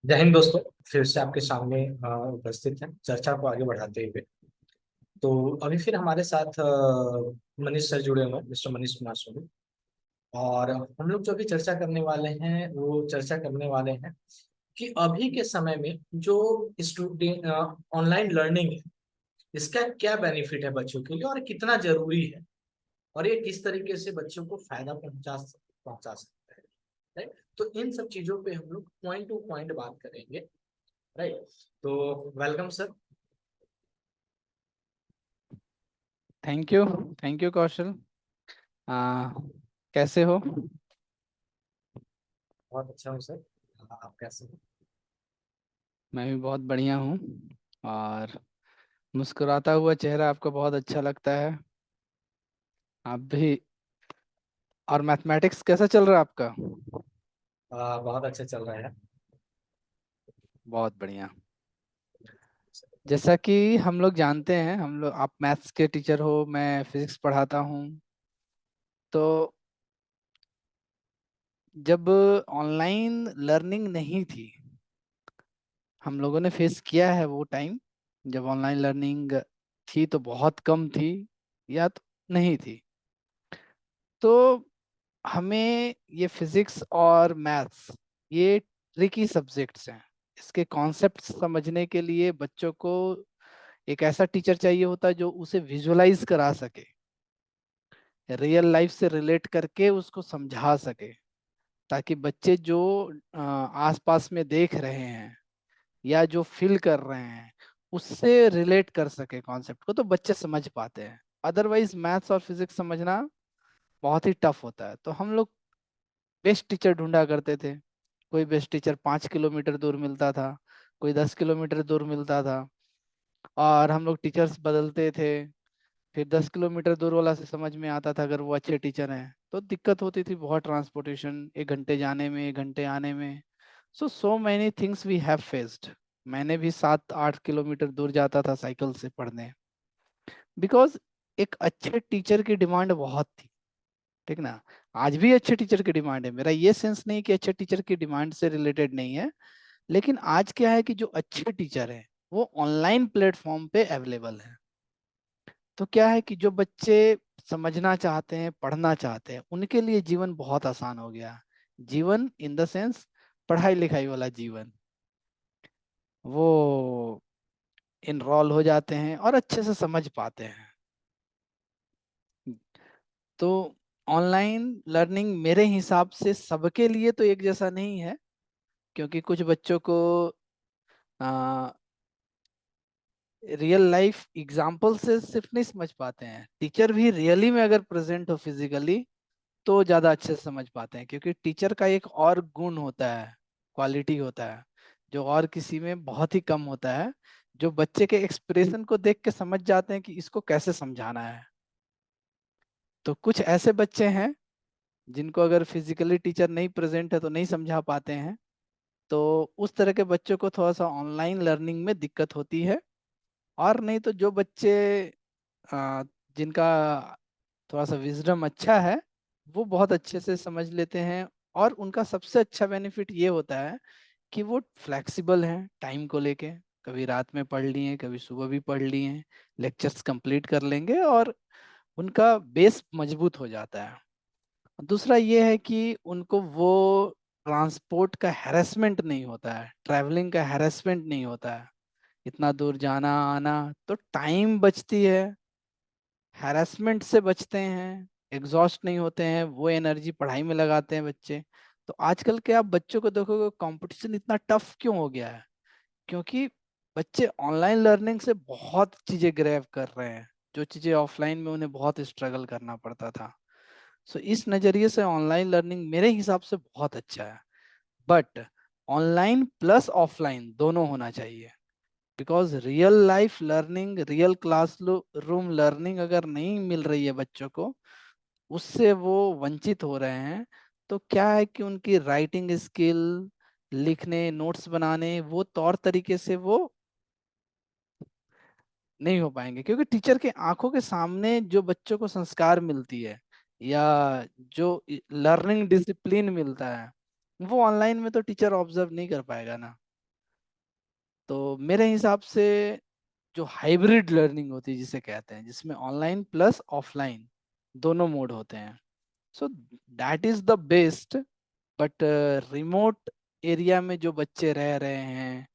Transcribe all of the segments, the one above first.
जय हिंद दोस्तों। फिर से आपके सामने उपस्थित हैं चर्चा को आगे बढ़ाते हुए। तो अभी फिर हमारे साथ मनीष सर जुड़े हुए हैं, मिस्टर मनीष कुमार सोनी। और हम लोग जो भी चर्चा करने वाले हैं वो चर्चा करने वाले हैं कि अभी के समय में जो स्टूडेंट ऑनलाइन लर्निंग है, इसका क्या बेनिफिट है बच्चों के लिए और कितना जरूरी है, और ये किस तरीके से बच्चों को फायदा पहुंचा सकता है। राइट। तो इन सब चीजों पे हम लोग पॉइंट टू पॉइंट बात करेंगे। राइट। तो welcome sir. Thank you. Thank you Kaushal. आ, कैसे हो? बहुत अच्छा हूँ सर। आप कैसे हैं? मैं भी बहुत बढ़िया हूँ। और मुस्कुराता हुआ चेहरा आपको बहुत अच्छा लगता है। आप भी। और मैथमेटिक्स कैसा चल रहा है आपका? बहुत अच्छा चल रहा है। बहुत बढ़िया। जैसा कि हम लोग जानते हैं, हम लोग, आप मैथ्स के टीचर हो, मैं फिजिक्स पढ़ाता हूँ। तो जब ऑनलाइन लर्निंग नहीं थी, हम लोगों ने फेस किया है वो टाइम जब ऑनलाइन लर्निंग थी तो बहुत कम थी या तो नहीं थी। तो हमें ये फिजिक्स और मैथ्स, ये ट्रिकी सब्जेक्ट्स हैं। इसके कॉन्सेप्ट समझने के लिए बच्चों को एक ऐसा टीचर चाहिए होता है जो उसे विजुअलाइज करा सके, रियल लाइफ से रिलेट करके उसको समझा सके, ताकि बच्चे जो आसपास में देख रहे हैं या जो फील कर रहे हैं उससे रिलेट कर सके कॉन्सेप्ट को, तो बच्चे समझ पाते हैं। अदरवाइज मैथ्स और फिजिक्स समझना बहुत ही टफ होता है। तो हम लोग बेस्ट टीचर ढूंढा करते थे। कोई बेस्ट टीचर 5 किलोमीटर दूर मिलता था, कोई 10 किलोमीटर दूर मिलता था। और हम लोग टीचर्स बदलते थे। फिर 10 किलोमीटर दूर वाला से समझ में आता था अगर वो अच्छे टीचर हैं, तो दिक्कत होती थी बहुत, ट्रांसपोर्टेशन 1 घंटे जाने में, 1 घंटे आने में। So many things we have faced. मैंने भी 7-8 किलोमीटर दूर जाता था साइकिल से पढ़ने, बिकॉज एक अच्छे टीचर की डिमांड बहुत थी। ठीक ना? आज भी अच्छे टीचर की डिमांड है, मेरा ये सेंस नहीं कि अच्छे टीचर की डिमांड से रिलेटेड नहीं है। लेकिन आज क्या है कि जो अच्छे टीचर हैं वो ऑनलाइन प्लेटफॉर्म पे अवेलेबल है। तो क्या है कि जो बच्चे समझना चाहते हैं, पढ़ना चाहते हैं, उनके लिए जीवन बहुत आसान हो गया। जीवन इन द सेंस पढ़ाई लिखाई वाला जीवन। वो इनरोल हो जाते हैं और अच्छे से समझ पाते हैं। तो ऑनलाइन लर्निंग मेरे हिसाब से सबके लिए तो एक जैसा नहीं है, क्योंकि कुछ बच्चों को रियल लाइफ एग्जाम्पल से सिर्फ नहीं समझ पाते हैं। टीचर भी रियली में अगर प्रेजेंट हो फिजिकली तो ज़्यादा अच्छे से समझ पाते हैं, क्योंकि टीचर का एक और गुण होता है, क्वालिटी होता है, जो और किसी में बहुत ही कम होता है। जो बच्चे के एक्सप्रेशन को देख के समझ जाते हैं कि इसको कैसे समझाना है। तो कुछ ऐसे बच्चे हैं जिनको अगर फिजिकली टीचर नहीं प्रेजेंट है तो नहीं समझा पाते हैं। तो उस तरह के बच्चों को थोड़ा सा ऑनलाइन लर्निंग में दिक्कत होती है। और नहीं तो जो बच्चे अ, जिनका थोड़ा सा विजडम अच्छा है, वो बहुत अच्छे से समझ लेते हैं। और उनका सबसे अच्छा बेनिफिट ये होता है कि वो फ्लेक्सिबल हैं टाइम को लेके। कभी रात में पढ़ लिए, कभी सुबह भी पढ़ लिए, लेक्चर्स कंप्लीट कर लेंगे और उनका बेस मजबूत हो जाता है। दूसरा ये है कि उनको वो ट्रांसपोर्ट का हैरेसमेंट नहीं होता है, ट्रैवलिंग का हैरेसमेंट नहीं होता है, इतना दूर जाना आना। तो टाइम बचती है, हैरेसमेंट से बचते हैं, एग्जॉस्ट नहीं होते हैं, वो एनर्जी पढ़ाई में लगाते हैं बच्चे। तो आजकल के आप बच्चों को देखोगे, कंपटीशन इतना टफ क्यों हो गया है? क्योंकि बच्चे ऑनलाइन लर्निंग से बहुत चीजें ग्रैब कर रहे हैं, जो चीजें ऑफलाइन में उन्हें बहुत स्ट्रगल करना पड़ता था। सो इस नज़रिए से ऑनलाइन लर्निंग मेरे हिसाब से बहुत अच्छा है। बट ऑनलाइन प्लस ऑफलाइन दोनों होना चाहिए। Because real life learning, real class room learning अगर नहीं मिल रही है बच्चों को, उससे वो वंचित हो रहे हैं। तो क्या है कि उनकी राइटिंग स्किल, लिखने, नोट्स बनाने, वो तौर तरीके से वो नहीं हो पाएंगे, क्योंकि टीचर के आंखों के सामने जो बच्चों को संस्कार मिलती है या जो लर्निंग डिसिप्लिन मिलता है, वो ऑनलाइन में तो टीचर ऑब्जर्व नहीं कर पाएगा ना। तो मेरे हिसाब से जो हाइब्रिड लर्निंग होती है जिसे कहते हैं, जिसमें ऑनलाइन प्लस ऑफलाइन दोनों मोड होते हैं, so that is the best. But remote area में जो बच्चे रह रहे हैं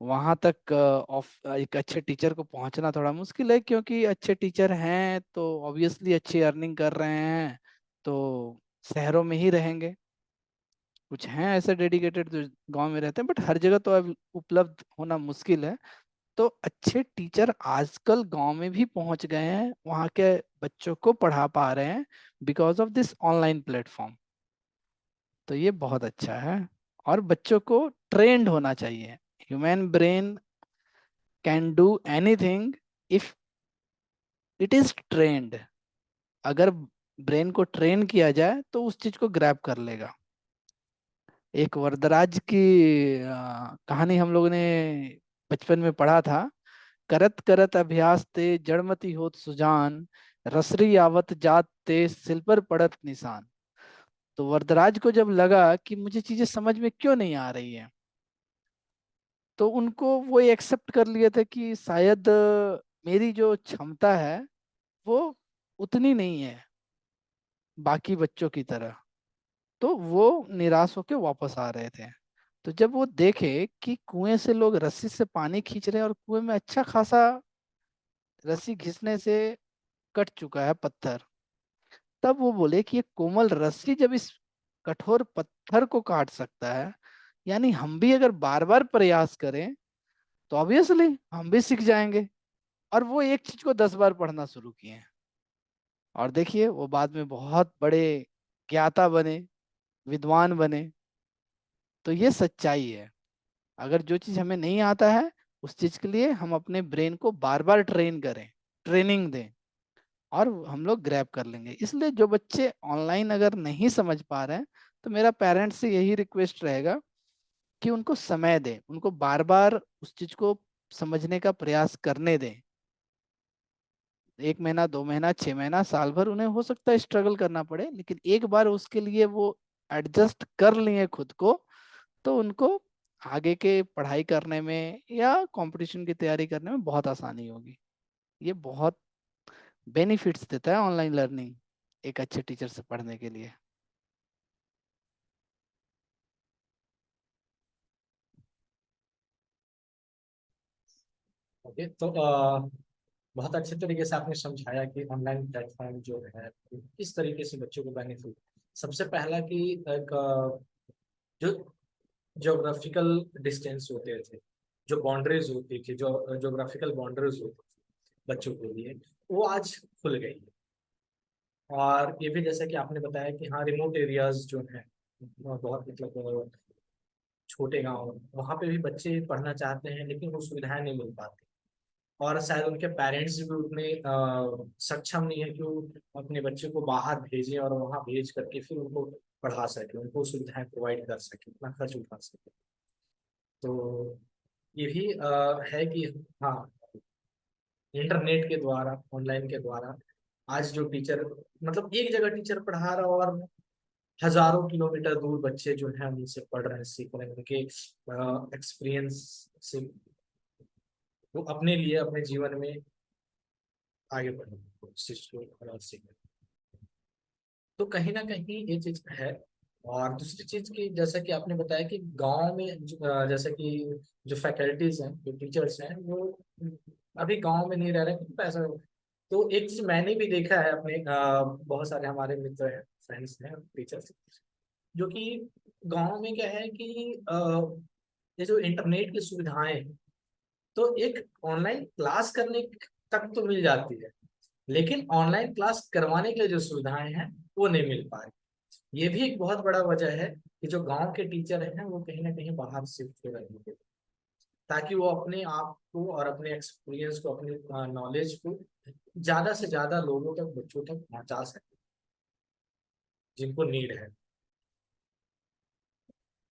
वहां तक ऑफ एक अच्छे टीचर को पहुंचना थोड़ा मुश्किल है, क्योंकि अच्छे टीचर हैं तो ऑब्वियसली अच्छी अर्निंग कर रहे हैं, तो शहरों में ही रहेंगे। कुछ हैं ऐसे डेडिकेटेड जो गांव में रहते हैं, बट हर जगह तो अब उपलब्ध होना मुश्किल है। तो अच्छे टीचर आजकल गांव में भी पहुंच गए हैं, वहां के बच्चों को पढ़ा पा रहे हैं because of this online platform. तो ये बहुत अच्छा है। और बच्चों को ट्रेंड होना चाहिए। Human brain can do anything if it is trend. अगर ब्रेन को ट्रेन किया जाए तो उस चीज को ग्रैब कर लेगा। एक वरदराज की कहानी हम लोगों ने बचपन में पढ़ा था। करत करत अभ्यास ते जड़मति होत सुजान, रसरी आवत जात ते सिल पर पड़त निशान। तो वरदराज को जब लगा कि मुझे चीजें समझ में क्यों नहीं आ रही है, तो उनको वो एक्सेप्ट कर लिए थे कि शायद मेरी जो क्षमता है वो उतनी नहीं है बाकी बच्चों की तरह। तो वो निराश होकर वापस आ रहे थे। तो जब वो देखे कि कुएं से लोग रस्सी से पानी खींच रहे हैं और कुएं में अच्छा खासा रस्सी घिसने से कट चुका है पत्थर, तब वो बोले कि ये कोमल रस्सी जब इस कठोर पत्थर को काट सकता है, यानी हम भी अगर बार बार प्रयास करें तो ऑब्वियसली हम भी सीख जाएंगे। और वो एक चीज को 10 बार पढ़ना शुरू किए, और देखिए वो बाद में बहुत बड़े ज्ञाता बने, विद्वान बने। तो ये सच्चाई है। अगर जो चीज हमें नहीं आता है उस चीज के लिए हम अपने ब्रेन को बार बार ट्रेन करें, ट्रेनिंग दें, और हम लोग ग्रैब कर लेंगे। इसलिए जो बच्चे ऑनलाइन अगर नहीं समझ पा रहे हैं, तो मेरा पेरेंट्स से यही रिक्वेस्ट रहेगा कि उनको समय दें, उनको बार बार उस चीज को समझने का प्रयास करने दें। 1 महीना, 2 महीना, 6 महीना, साल भर उन्हें हो सकता है स्ट्रगल करना पड़े, लेकिन एक बार उसके लिए वो एडजस्ट कर लिए खुद को, तो उनको आगे के पढ़ाई करने में या कंपटीशन की तैयारी करने में बहुत आसानी होगी। ये बहुत बेनिफिट्स देता है ऑनलाइन लर्निंग एक अच्छे टीचर से पढ़ने के लिए। ओके, तो बहुत अच्छे तरीके से आपने समझाया कि ऑनलाइन प्लेटफॉर्म जो है किस तरीके से बच्चों को बेनिफिट। सबसे पहला कि एक जो ज्योग्राफिकल डिस्टेंस होते थे, जो बाउंड्रीज होती थी, जो ज्योग्राफिकल बाउंड्रीज होती थी बच्चों के लिए, वो आज खुल गई है। और ये भी जैसा कि आपने बताया कि हाँ, रिमोट एरियाज जो हैं, बहुत मतलब छोटे गांव, वहाँ पे भी बच्चे पढ़ना चाहते हैं लेकिन वो सुविधाएं नहीं मिल पाती। और शायद उनके पेरेंट्स भी उतने सक्षम नहीं है कि वो अपने बच्चे को बाहर भेजें और वहाँ भेज करके फिर उनको पढ़ा सके, उनको सुविधाएं प्रोवाइड कर सके, इतना खर्च उठा सके। तो ये भी है कि हाँ, इंटरनेट के द्वारा, ऑनलाइन के द्वारा आज जो टीचर, मतलब एक जगह टीचर पढ़ा रहा और हजारों किलोमीटर दूर बच्चे जो हैं उनसे पढ़ रहे हैं, सीख रहे हैं, उनके एक्सपीरियंस से वो अपने लिए, अपने जीवन में आगे बढ़ने की कोशिश और सीख। तो कहीं ना कहीं ये चीज है। और दूसरी चीज की, जैसा कि आपने बताया कि गांव में जैसे कि जो फैकल्टीज हैं, जो टीचर्स हैं, वो अभी गांव में नहीं रह रहे क्योंकि पैसा। तो एक चीज मैंने भी देखा है अपने बहुत सारे हमारे मित्र हैं, फ्रेंड्स हैं, टीचर्स, जो कि गांव में क्या है कि ये जो इंटरनेट की सुविधाएं हैं, तो एक ऑनलाइन क्लास करने तक तो मिल जाती है, लेकिन ऑनलाइन क्लास करवाने के लिए जो सुविधाएं हैं वो नहीं मिल पा रही। ये भी एक बहुत बड़ा वजह है कि जो गांव के टीचर हैं वो कहीं ना कहीं बाहर शिफ्ट हो रहे हैं, ताकि वो अपने आप को और अपने एक्सपीरियंस को, अपने नॉलेज को ज्यादा से ज्यादा लोगों तक, बच्चों तक पहुंचा सके जिनको नीड है।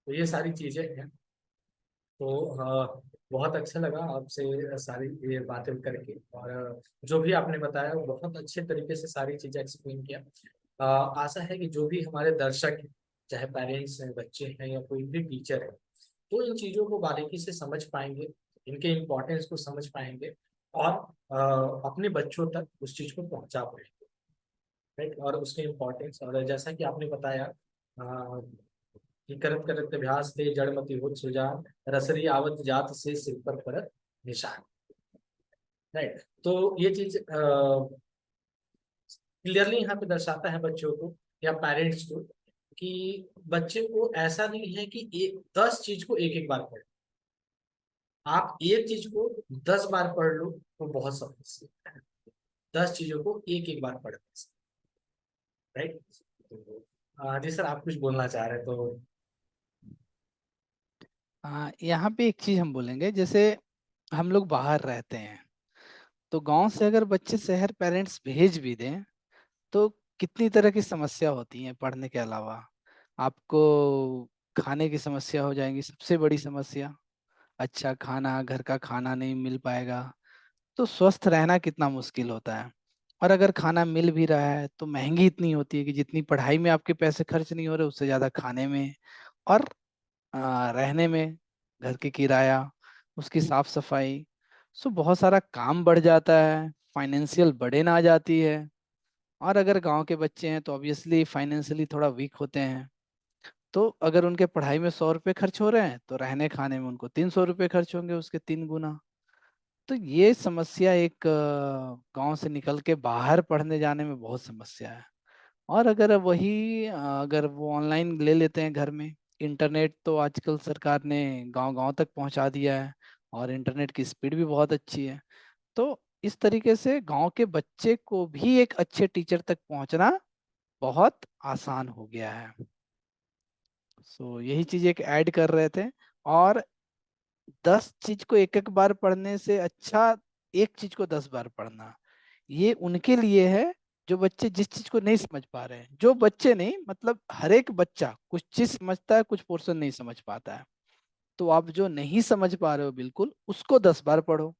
तो ये सारी चीजें हैं। तो बहुत अच्छा लगा आपसे सारी ये बातें करके, और जो भी आपने बताया वो बहुत अच्छे तरीके से सारी चीजें एक्सप्लेन किया। आशा है कि जो भी हमारे दर्शक हैं, चाहे पेरेंट्स हैं, बच्चे हैं, या कोई भी टीचर है, तो इन चीजों को बारीकी से समझ पाएंगे, इनके इम्पोर्टेंस को समझ पाएंगे, और अपने बच्चों तक उस चीज को पहुंचा पाएंगे। राइट, और उसके इम्पोर्टेंस, और जैसा कि आपने बताया कि करत करत अभ्यास थे जड़मति होत सुजान, रसरी आवत जात से सिर पर परत निशान। राइट, तो ये चीज क्लियरली यहाँ पे दर्शाता है बच्चों को या पेरेंट्स को कि बच्चे को ऐसा नहीं है कि 10 चीज को एक एक बार पढ़े। आप एक चीज को 10 बार पढ़ लो तो बहुत समस्या है, 10 चीजों को एक एक बार पढ़। राइट, जी सर, आप कुछ बोलना चाह रहे हैं तो। हाँ, यहाँ पे एक चीज हम बोलेंगे, जैसे हम लोग बाहर रहते हैं, तो गांव से अगर बच्चे शहर पेरेंट्स भेज भी दें तो कितनी तरह की समस्या होती है पढ़ने के अलावा। आपको खाने की समस्या हो जाएगी, सबसे बड़ी समस्या। अच्छा खाना, घर का खाना नहीं मिल पाएगा, तो स्वस्थ रहना कितना मुश्किल होता है। और अगर खाना मिल भी रहा है तो महंगी इतनी होती है कि जितनी पढ़ाई में आपके पैसे खर्च नहीं हो रहे, उससे ज्यादा खाने में और रहने में, घर की किराया, उसकी साफ सफाई, सो बहुत सारा काम बढ़ जाता है, फाइनेंशियल बर्डन आ जाती है। और अगर गांव के बच्चे हैं तो ऑब्वियसली फाइनेंशियली थोड़ा वीक होते हैं, तो अगर उनके पढ़ाई में 100 रुपये खर्च हो रहे हैं तो रहने खाने में उनको 300 रुपये खर्च होंगे, उसके 3 गुना। तो ये समस्या एक गांव से निकल के बाहर पढ़ने जाने में बहुत समस्या है। और अगर वही अगर वो ऑनलाइन ले लेते हैं घर में, इंटरनेट तो आजकल सरकार ने गांव गांव तक पहुंचा दिया है, और इंटरनेट की स्पीड भी बहुत अच्छी है। तो इस तरीके से गांव के बच्चे को भी एक अच्छे टीचर तक पहुंचना बहुत आसान हो गया है। सो यही चीज एक ऐड कर रहे थे। और 10 चीज को एक एक बार पढ़ने से अच्छा एक चीज को 10 बार पढ़ना, ये उनके लिए है जो बच्चे जिस चीज को नहीं समझ पा रहे हैं। जो बच्चे नहीं, मतलब हर एक बच्चा कुछ चीज समझता है, कुछ पोर्शन नहीं समझ पाता है। तो आप जो नहीं समझ पा रहे हो बिल्कुल, उसको 10 बार पढ़ो।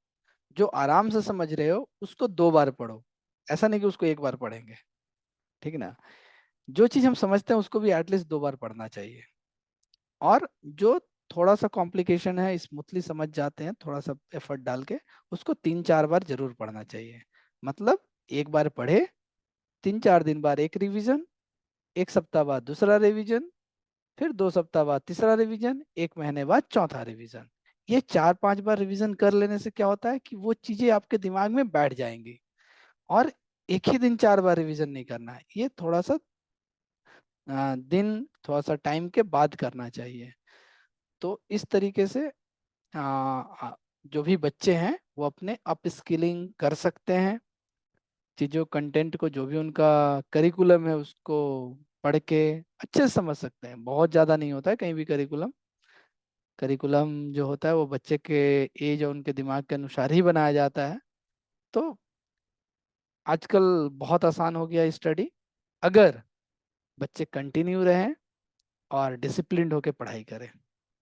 जो आराम से समझ रहे हो उसको 2 बार पढ़ो। ऐसा नहीं कि उसको एक बार पढ़ेंगे, ठीक है ना। जो चीज हम समझते हैं उसको भी एटलीस्ट 2 बार पढ़ना चाहिए। और जो थोड़ा सा कॉम्प्लिकेशन है, स्मूथली समझ जाते हैं थोड़ा सा एफर्ट डाल के, उसको 3-4 बार जरूर पढ़ना चाहिए। मतलब एक बार पढ़े, 3-4 दिन बाद एक रिवीजन, एक सप्ताह बाद दूसरा रिवीजन, फिर 2 सप्ताह बाद तीसरा रिवीजन, एक महीने बाद चौथा रिवीजन। ये 4-5 बार रिवीजन कर लेने से क्या होता है कि वो चीजें आपके दिमाग में बैठ जाएंगी। और एक ही दिन 4 बार रिवीजन नहीं करना है, ये थोड़ा सा दिन, थोड़ा सा टाइम के बाद करना चाहिए। तो इस तरीके से जो भी बच्चे हैं वो अपने अप स्किलिंग कर सकते हैं। चीजों कंटेंट को, जो भी उनका करिकुलम है उसको पढ़ के अच्छे से समझ सकते हैं। बहुत ज़्यादा नहीं होता है कहीं भी करिकुलम। करिकुलम जो होता है वो बच्चे के एज और उनके दिमाग के अनुसार ही बनाया जाता है। तो आजकल बहुत आसान हो गया स्टडी, अगर बच्चे कंटिन्यू रहें और डिसिप्लिन्ड होकर पढ़ाई करें।